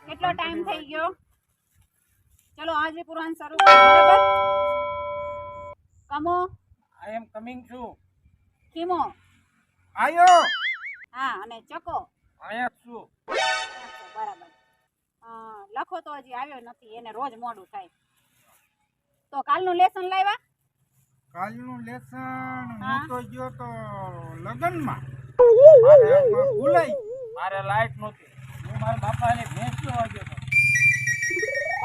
કેટલો ટાઈમ થઈ ગયો? ચલો આજે પુરાણ શરૂ કરો. બરાબર? કમો I am coming છું. ખીમો આયો હા અને ચકો આયા છું. બરાબર. લખો તો હજી આવ્યો નથી, એને રોજ મોડું થાય. તો કાલનું લેસન લાવ્યા? કાલનું લેસન હા. હું તો ગયો તો લગનમાં. મારે એમાં ભૂલાઈ. મારે લાઈટ નહોતી. હું મારા બાપાને ભેંસ જોવા ગયો હતો.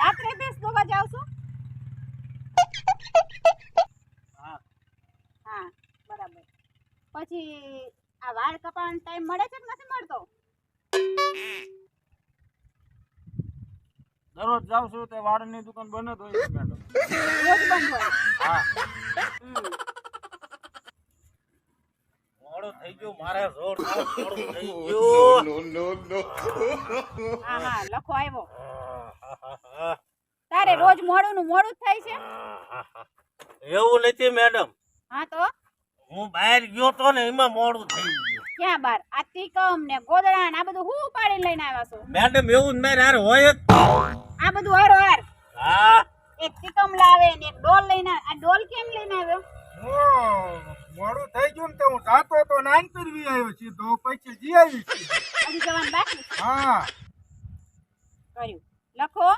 રાત્રે બેસ દોવા જાવ છો? હા. હા બરાબર. પછી આ વાળ કપાવાનો ટાઈમ મળે છે કે નથી મળતો? દરરોજ જાઉં છું તે વાળની દુકાન બંધ જ હોય છે મેડમ. રોજ બંધ હોય. હા. હમ. મોડું થઈ ગયું મારે જોરદાર મોડું થઈ ગયું. હા હા લખો આવ્યો. તારે રોજ મોડું નું મોડું જ થાય છે? એવું નથી મેડમ, હા તો હું બહાર ગયો તો ને એમાં મોડું થઈ ગયું. ક્યાં બાર? આ તીકમ ને ગોદડા ને આ બધું હું ઉપાડીને લઈને આવ્યા છો? મેડમ એવું જ મારે હારે હોય જ. આ બધું હારો હાર. હા. એક તીકમ લાવે ને એક ડોલ લઈને આ ડોલ કેમ લઈને આવ્યો? મોડું થઈ ગયું ને તો હું જાતો તો નાન કરવી આવ્યો સીધો પછી જી આવી. હજી જવાનું બાકી છે? હા. કર્યું. લખો.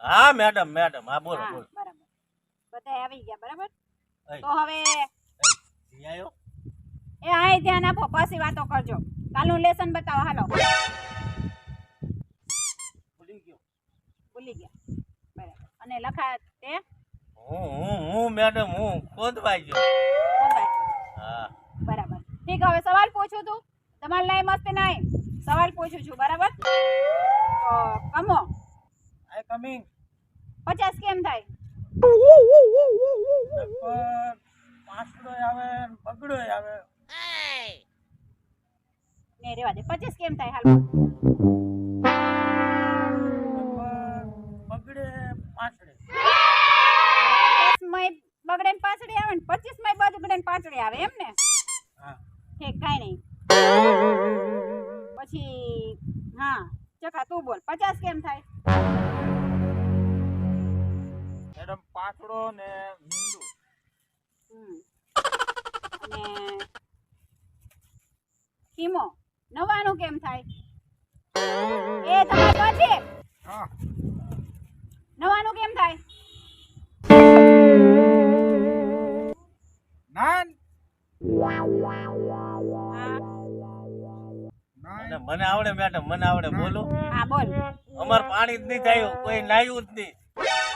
હા મેડમ મેડમ હા બોલો હા બોલો. બરાબર. બધા આવી ગયા બરાબર? અહીં. તો હવે જી આવ્યો? એ આય ધ્યાન આપો, પછી વાતો કરજો. કાલનું લેસન બતાવો હાલો. ભૂલી ગયો. ભૂલી ગયા. બરાબર. અને લખા તે હું મેડમ હું ખોદવાઈ ગયો. હા. બરાબર. ઠીક હવે સવાલ પૂછું તું. તમારે લાઈ મસ્તી નહીં. સવાલ પૂછું છું બરાબર? તો કમો આઈ કમિંગ. 50 કેમ થાય? પાંચડો આવે બગડો આવે. ને રેવા દે. 25 કેમ થાય? હાલ બગડે પાંચડે. 50 માં બગડે ને પાછળી આવે ને 25 માં બગડે ને પાછળી આવે એમ ને? હા. ઠીક કાઈ નહીં. પછી હા ચકા તું બોલ 50 કેમ થાય? મેડમ પાંચડો ને મીંડું. અને ખીમો 99 કેમ થાય? એ તમારે પછી હા. 99 કેમ થાય? નાન. હા મને આવડે મેડમ મને આવડે બોલો. હા બોલ. અમાર પાણી જ નહીં થયું કોઈ નાયું જ નહીં.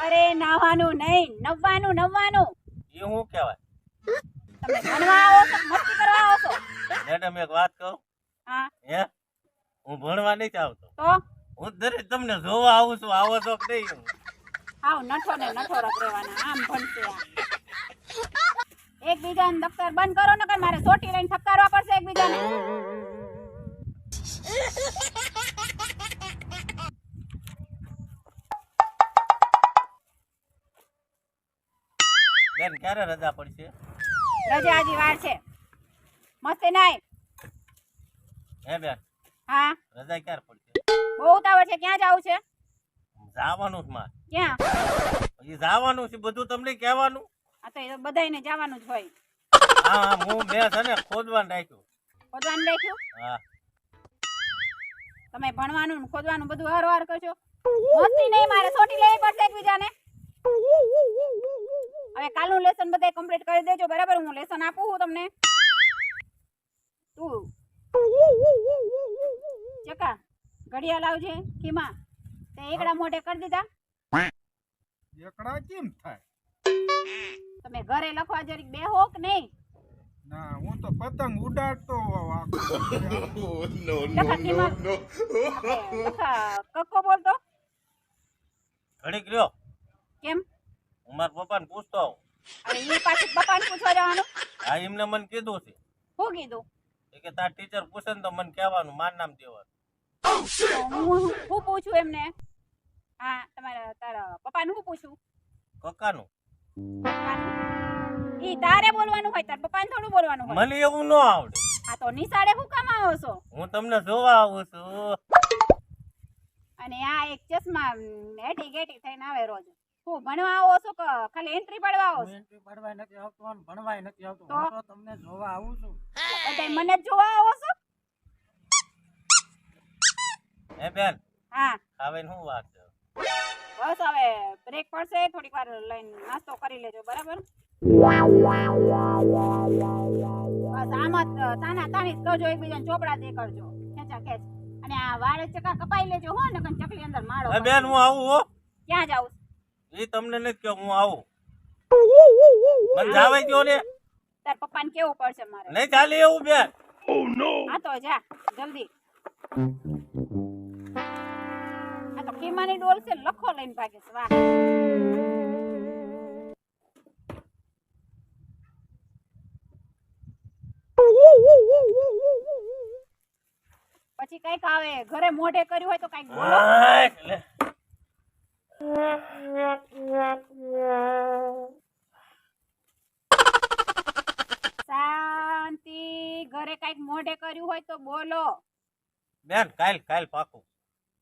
અરે નાવાનું નહીં, 99. એ શું કહેવાય? તમે ભણવા આવો છો મસ્તી કરવા આવો છો? મેડમ એક વાત કહું. હા હે હું ભણવા નથી આવતો. તો હું દરેક તમને જોવા આવું છું. આવો છો કે નહીં? આવ નઠો ને નઠો રખ રહેવાના. આમ ભણશે આ. એકબીજાને દફતર બંધ કરો ને કે મારે સોટી લઈને ઠપકારવા પડશે એકબીજાને. બેન ક્યારે રજા પડશે? રજા હજી વાર છે. મસ્તી નહીં. હે બેન હા રજા ક્યારે પડશે? બહુ ઉતાવળ છે. ક્યાં જાવું છે? જવાનું જ મારે. ક્યાં? હજી જવાનું છે બધું તમને કહેવાનું. આ તો બધાયને જવાનું જ હોય. હા હા હું મેં છે ને ખોદવાનું રાખ્યું. ખોદવાનું રાખ્યું? હા. તમે ભણવાનું ને ખોદવાનું બધું હરવાર કરશો. મસ્તી નહીં, મારે સોટી લેવી પડશે એકબીજાને. હવે કાલનું લેસન બધાય કમ્પ્લીટ કરી દેજો બરાબર? હું લેસન આપું છું તમને. તું ચકા ઘડિયાળ લાવજે ખીમા. તે એકડા મોઢે કરી દીધા? એકડા કેમ થાય? તમે ઘરે લખવા જરીક બેહો કે નહીં? ના હું તો પતંગ ઉડાડતો લખા ખીમા લખા કક્કો બોલતો ઘડીક રહ્યો. કેમ? હું મારા પપ્પાને પૂછતો આવું. અરે ઈ પાછું પપ્પાને પૂછવા જવાનું? હા એમને મને કીધું છે શું કીધું? કે તાર ટીચર પૂછે ને તો મને કહેવાનું માર નામ દેવાનું. હું પૂછું એમને? હા તારા પપ્પાને હું પૂછું? કક્કાનું. ઈ તારે બોલવાનું હોય, તાર પપ્પાને થોડું બોલવાનું હોય. મને એવું ન આવડે. આ તો નિશાળે હું કામ આવો છો? હું તમને જોવા આવું છું. અને આ એક ચશ્મા હેટી ગેટી થઈને આવે રોજ. હું ભણવા આવો છો કે ખાલી એન્ટ્રી પાડવા આવો છો? એન્ટ્રી પાડવાય નથી આવતો અને ભણવાય નથી આવતો. તો? હું તો તમને જોવા આવું છું. બધાય મને જ જોવા આવો છો? હે બેન, હા હવે શું વાત છે? બસ હવે બ્રેક પડશે, થોડીક વાર લઈને નાસ્તો કરી લેજો, બરાબર? બસ આમ જ તાના તાની જ કરજો, એકબીજાને ચોપડા દે કરજો, ખેંચા ખેંચ. અને આ વાળ ચકા કપાઈ લેજો હો, નકર ચકલી અંદર માળો હે કરી બેન, દે. હું આવું હો. ક્યાં જાવ? એ તમને નથી કે હું આવું. મને જાવે ગયો ને તાર પપ્પાને કેવું પડશે મારે? નહીં ચાલે એવું બેન. હા તો જા જલ્દી. આ તો કીમાની ડોલ છે, લખો લઈને ભાગે છે. વાહ. પછી કઈક આવે, ઘરે મોઢે કર્યું હોય તો કઈક બોલો. આય, લે. શાંતિ. ઘરે કઈક મોઢે કર્યું હોય તો બોલો. બેન, કાલ પાકું.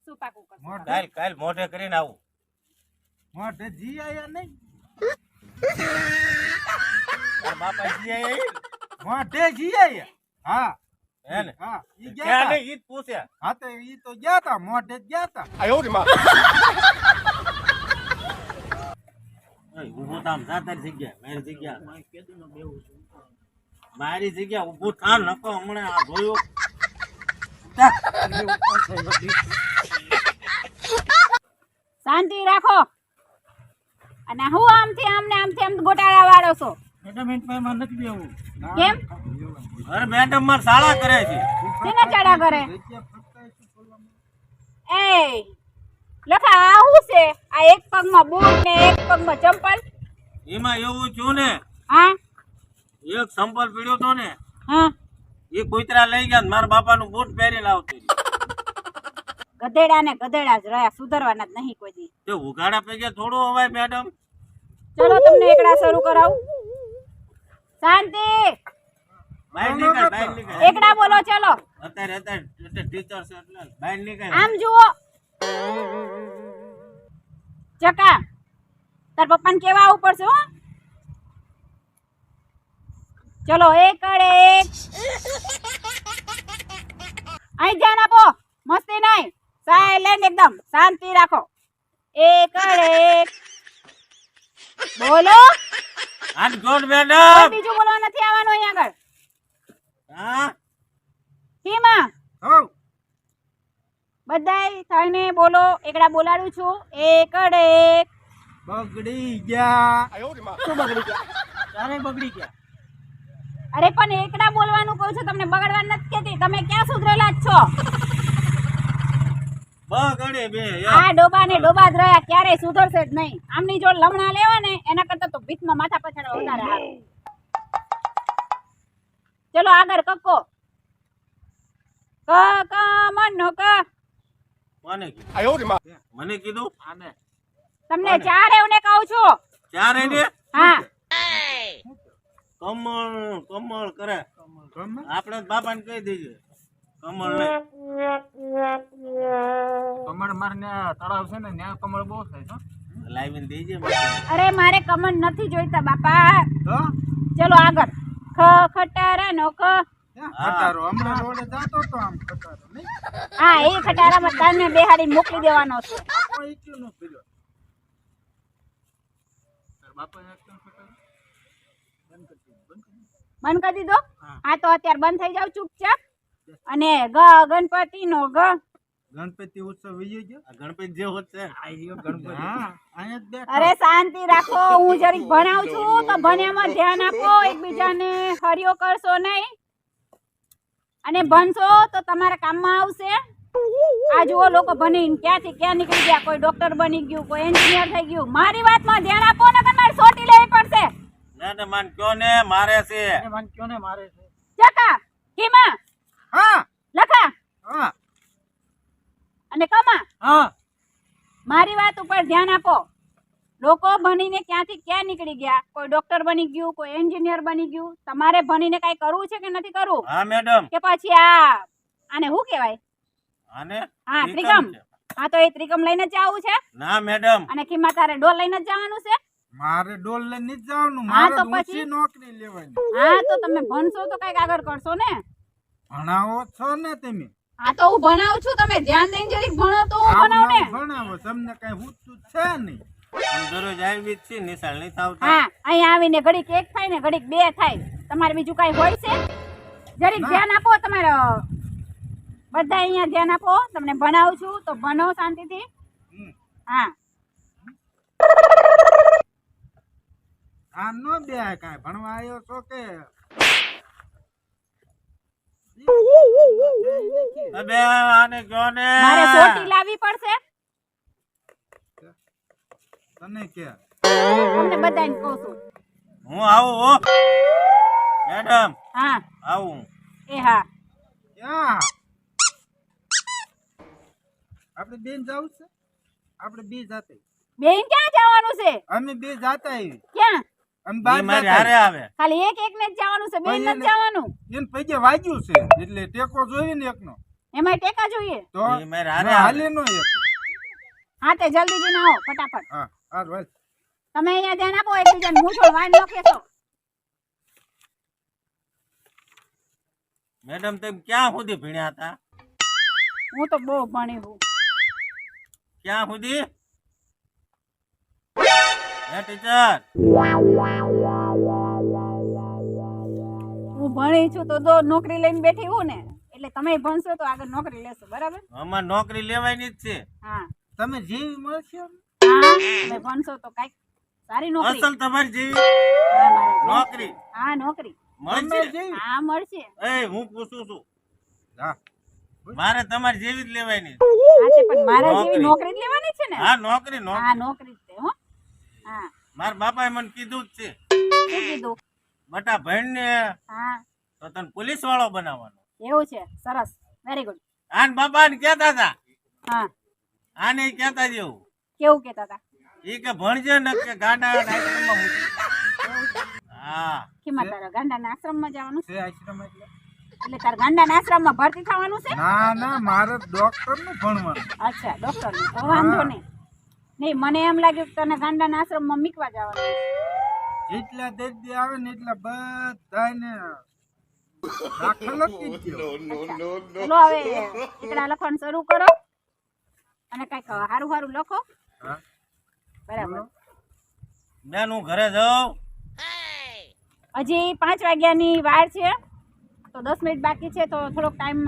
શું પાકું કરશો? મોઢે? કાલ મોઢે કરીને આવું. મોઢે જી આયા નહીં. તારા બાપા જી આયા ઈ? મોઢે જી આયા. હા હે ને? હા ઈ ગયા ક્યાં તા. નહીં, ઈ જ પૂછે. હા તો ઈ તો ગયા તા, મોઢે જ ગયા તા. ઓય, ઊભું થામ, જા તારી જગ્યાએ, મારી જગ્યા ઊભું થા, નકો હમણાં આ જોયું. શાંતિ રાખો. અને હું આમથી આમ ગોટાળા વાળો છો? મેડમ એમાં નથી બેવું. કેમ? અરે મેડમ માર શાળા કરે છે. શેના ચાડા કરે? એ લખા આ હું છે? આ એક પગમાં બૂટ ને એક પગમાં ચંપલ. એમાં એવું થયું ને, હા એક સંપલ પીડ્યો તો ને, હા. એ કૂતરા લઈ ગયા ને મારા બાપાનું બૂટ પહેરીને આવતી રહી. ગધેડા ને ગધેડા જ રહ્યા, સુધરવાના જ નહીં કોઈ દી. તે ઉઘાડા પૈકી થોડું અવાય મેડમ. ચલો તમને એકડા શરૂ કરાવું. શાંતિ. બહાર નીકળ, બહાર નીકળ. એકડા બોલો ચલો. અત્યારે ટીચર છે એટલે બહાર નીકળ. આમ જુઓ. ચકા તાર પપ્પાને કેવા આવું પડશે હો. ચલો એક અડે એક. અહીં ધ્યાન આપો, મસ્તી નહીં, સાયલેન્ટ એકદમ, શાંતિ રાખો. એક અડે એક. બોલો. હાથ જોડ કોઈ મેડમ. બીજું બોલવા નથી આવવાનું અહીંયા આગળ. હા, ટીમાં હો બધાય થઈને બોલો. એકડા બોલાડું છું. એક અડે એક. બગડી ગયા. શું બગડી ગયા? તારે બગડી ગયા. અરે પણ એકડા બોલવાનું કહું છું, તમને બગડવા નથી કહેતી. તમે ક્યાં સુધરેલા જ છો? બગડે બે આ ડોબા ને ડોબા જ રહ્યા, ક્યારેય સુધરશે જ નહીં. આમની જોડ લમણા લેવા ને એના કરતા તો ભીખમાં માથા પછાડવા વધારે સારું. ચલો આગળ કક્કો. ક ક મનનો ક. કોને કીધું? મને કીધું. આને તમને ચારે ને કહું છું. ચારે ને હા કમળ કરે. ગમે આપણે બાપાને કહી દઈએ કમળ નહીં. કમળ મારને તળાવ છે ને ત્યાં કમળ બહુ થાય છે. લાવીને દેજે. અરે મારે કમળ નથી જોઈતા બાપા. તો ચલો આગળ. ખ ખટારા નો ખ. ખટારો હમણાં રોડે જાતો તો આમ ખટારો નહીં. હા એ ખટારામાં તાને બેહાડી મોકલી દેવાનો છે. બાપા એટલું નો પીડ્યો. તાર બાપા એકદમ ખટારો બંધ કરી દીધો. બંધ કરી દીધો. હા તો અત્યારે બંધ થઈ જાવ ચૂપચાપ. અને ગ ગણપતિ નો ગ. ગણપતિ ઉત્સવ વિજય ગયો. આ ગણપતિ જે હોત છે. ગણપતિ હા અહીંયા જ બેઠો. અરે શાંતિ રાખો, હું જરીક ભણાવું છું તો ભણ્યામાં ધ્યાન આપો. એકબીજાને હરિયો કરશો નહીં. અને ભણશો તો તમારા કામમાં આવશે. આ જુઓ લોકો ભણીને ક્યાંથી ક્યાં નીકળી ગયા. કોઈ ડોક્ટર બની ગયું, કોઈ એન્જિનિયર થઈ ગયું. મારી વાતમાં ધ્યાન આપો નકર મારે સોટી લેવી પડશે. ના ના માન કયો ને મારે છે. એને મને કયો ને મારે છે. ચકા કીમા હા લખા હા અને કમા હા મારી વાત ઉપર ધ્યાન આપો. લોકો ભણીને ક્યાંથી ક્યાં નીકળી ગયા. કોઈ ડોક્ટર બની ગયું, કોઈ એન્જિનિયર બની ગયું. તમારે ભણીને કઈ કરવું છે કે નથી કરવું? હા મેડમ. કે પછી આને શું કહેવાય? આને હા, ત્રિકમ ત્રિકમ. છે. હા, તો એ ત્રિકમ લઈને જ જવું છે. ના મેડમ. અને ખીમા તારે ડોલ લઈને જ જવાનું છે. મારે ડોલ લઈને જ જવાનું. હા, મારે તો ઊંચી પછી? નોકરી લેવાની. હા, તો તમે ભણશો તો કઈક આગળ કરશો ને. ભણાવો છો ને તમે? હા, તો હું ભણાવું છું. તમે ધ્યાન દઈને જરીક ભણો તો હું ભણાવું ને. ભણાવો, તમને કઈ હુતું છે નહીં. હું દરરોજ આવી જ છે, નિશાળ નહીં થાવતા. હા, અહીંયા આવીને ઘડીક એક થાય ને ઘડીક બે થાય. તમારે બીજું કઈ હોય છે? જરીક ના. ધ્યાન આપો. તમારે બધા અહીંયા ધ્યાન આપો. તમને ભણાવું છું તો ભણો શાંતિથી. હમ. હા, આ નો બે કાંઈ ભણવા આવ્યો છો કે અબે આને કયો ને. મારે સોટી લાવવી પડશે. તને કે તમને બધાને કહું છું. હું આવું હો મેડમ. હા, આવું. એ હા. ક્યાં આપણે બેન જાવું છે? આપણે બે જાતે બેન ક્યાં જવાનું છે? અમે બે જાતા આવી. ક્યાં? અમે ઈ બાર મારી જાતા હારે આવે. ખાલી એક એક ને જ જવાનું છે, બેન નથી જવાનું. એને પૈકે વાગ્યું છે એટલે ટેકો જોઈએ ને એકનો. એમાં ટેકા જોઈએ. તો ઈ મારી હારે ના, આવે. હાલે નો એક. હા, તે જલ્દી જઈને આવો ફટાફટ. હા હા ભાઈ. તમે અહીંયા ધ્યાન આપો. એકબીજાને મૂછો વાન ન કેશો. મેડમ તમે ક્યાં સુધી ભણ્યા હતા? હું તો બહુ ભણી છું. ક્યાં સુધી? હે ટીચર. હું ભણી છું તો નોકરી લઈને બેઠી હું ને. એટલે તમે ભણશો તો આગળ નોકરી લેશો, બરાબર? અમાર નોકરી લેવાની જ છે. હા, તમે જેવી મળશે હા, તમે ભણશો તો કઈક સારી નોકરી. અસલ તમારી જેવી હા, મારે નોકરી હા, નોકરી. મળશે. જેવી. હા, મળશે. એ હું પૂછું છું, હા મારે તમારી જેવી જ લેવાની. હા, તે પણ મારા જેવી નોકરી. નોકરી જ લેવાની છે ને. હા નોકરી હા, નોકરી. નોકરી જ છે હો. હા, મારા બાપાએ મને કીધું જ છે, શું કીધું? બટા ભણ ને હા, તો તને પોલીસ વાળો બનાવવાનો. એવું છે. સરસ, વેરી ગુડ. આન બાપા ને કહેતા હતા, હા, આને કહેતા જેવું. કેવું કેતા હતા? ઈ કે ભણજે ને કે ગાંડા આશ્રમમાં મૂકી. હા ખીમા તારા ગાંડાના આશ્રમમાં જવાનું છે? છે આશ્રમ એટલે એટલે તારા ગાંડાના આશ્રમમાં ભરતી થવાનું છે? ના ના મારે ડોક્ટર નું ભણવાનું. અચ્છા, ડોક્ટર નું તો વાંધો નહીં. નહીં, મને એમ લાગ્યું કે તને ગાંડાના આશ્રમમાં મૂકવા જવાનું છે. જેટલા દર્દી આવે ને એટલા બધાને દાખલ જ કીધો. ચલો હવે એકડા લખવાનું શરૂ કરો અને કઈક સારું સારું લખો. હા, બરાબર. બેન હું ઘરે જાઉં. હજી 5 વાગ્યાની વાર છે તો 10 મિનિટ બાકી છે તો થોડોક ટાઈમ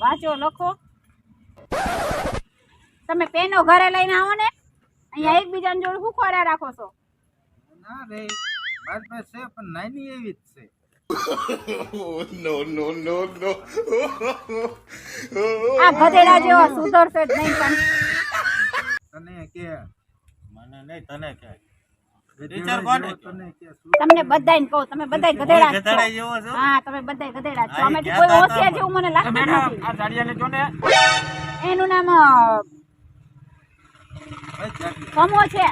વાંચો, લખો. તમે પેનો ઘરે લઈને આવો ને. અહીંયા એકબીજાની જોડે શું ખોરા રાખો છો? ના રે મારી પાસે છે પણ નાની એવી જ છે. આ ગધેડા જેવો સુધરશે જ નહીં પણ. તને કે મને નહીં તને કે ગધેડા કોને જેવો કે? તને કે શું? તમને બધાયને કહું, તમે બધાય ગધેડા જ છો. ગધેડા જેવો છો. હા, તમે બધાય ગધેડા જ છો. હા, એ આમાંથી કહેતા કોઈ હતા હોશિયાર મને. જેવું મને લાગતું મેડમ નથી. આ જાડિયાને જો ને. એનું નામ ભાઈ જાડિયો. સમો છે.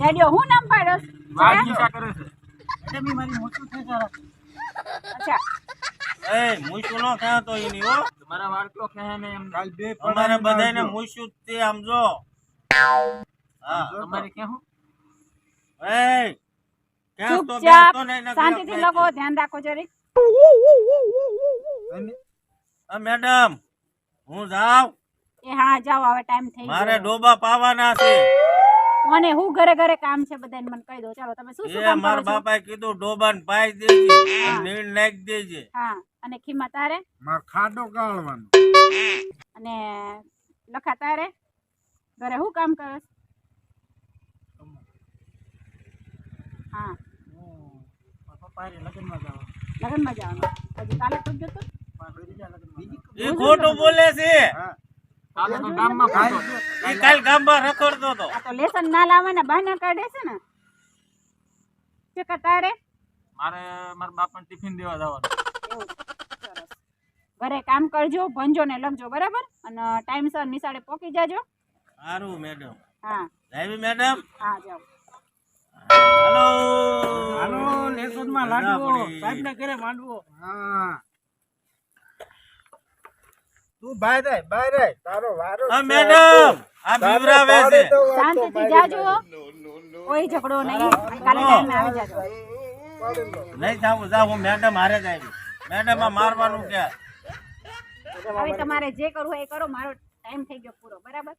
રેડિયો હું નામ પાડ્યો? વાગીસા કરે છે. મેડમ ઈ મારી મોટું છે સારા. અચ્છા, એ મૂછું નો ખાતો તો એની હો. મારા વાળકો કહે ને એમ કાલ બે અમારે બધાયને મૂછું જ તે આમ જો. હા તમારે કે હું એ ક્યાં તો ચૂપચાપ બેસતો નહીં ને શાંતિથી ક્યાં લખો, ધ્યાન રાખો જરીક. મેડમ હું જાઉં. એ હા, જાઓ, હવે ટાઈમ થઈ મારે ગયો. ડોબા પાવાના છે. મને હું ઘરે ઘરે કામ છે બધાને મને કહી દો. ચાલો, તમે શું શું એ કામ કરો મારા છો? બાપાએ કીધું ડોબાને પાઈ દેજે, નીણ નાખી દેજે. હા, અને ખીમા તારે માર ખાડો ગાળવાનો. અને લખા તારે ઘરે શું કામ કરો છો? હા, લગ્નમાં જાવ. લગ્નમાં જવાનું. હજી કાલે તો ગયો તો. એ ખોટું બોલે છે. હા કાલે તો ગામમાં એ કાલ ગામમાં રખડતો હતો. આ તો લેસન ના લાવવાના બહાના કાઢે છે ને. છે કે તારે મારે મારા બાપાને ટિફિન દેવા જવાનું. એવું? સરસ. ઘરે કામ કરજો, ભણજો ને લખજો, બરાબર? અને ટાઈમસર નિશાળે પહોંચી જાજો. સારું મેડમ. હા લાવી મેડમ. હા, જાઓ. હાલો હાલો લેસનમાં લાડવો સાહેબને ઘરે માંડવો હા તું બહાર રહે તારો વારો હા મેડમ આ બીવરાવે છે શાંતિથી જાજો કોઈ ઝઘડો નહીં કાલે ટાઈમે આવી જાજો નહીં જાવું મેડમ હારે જ આવી મેડમ આ મારવાનું કે હવે તમારે જે કરવું હોય એ કરો મારો ટાઈમ થઈ ગયો પૂરો બરાબર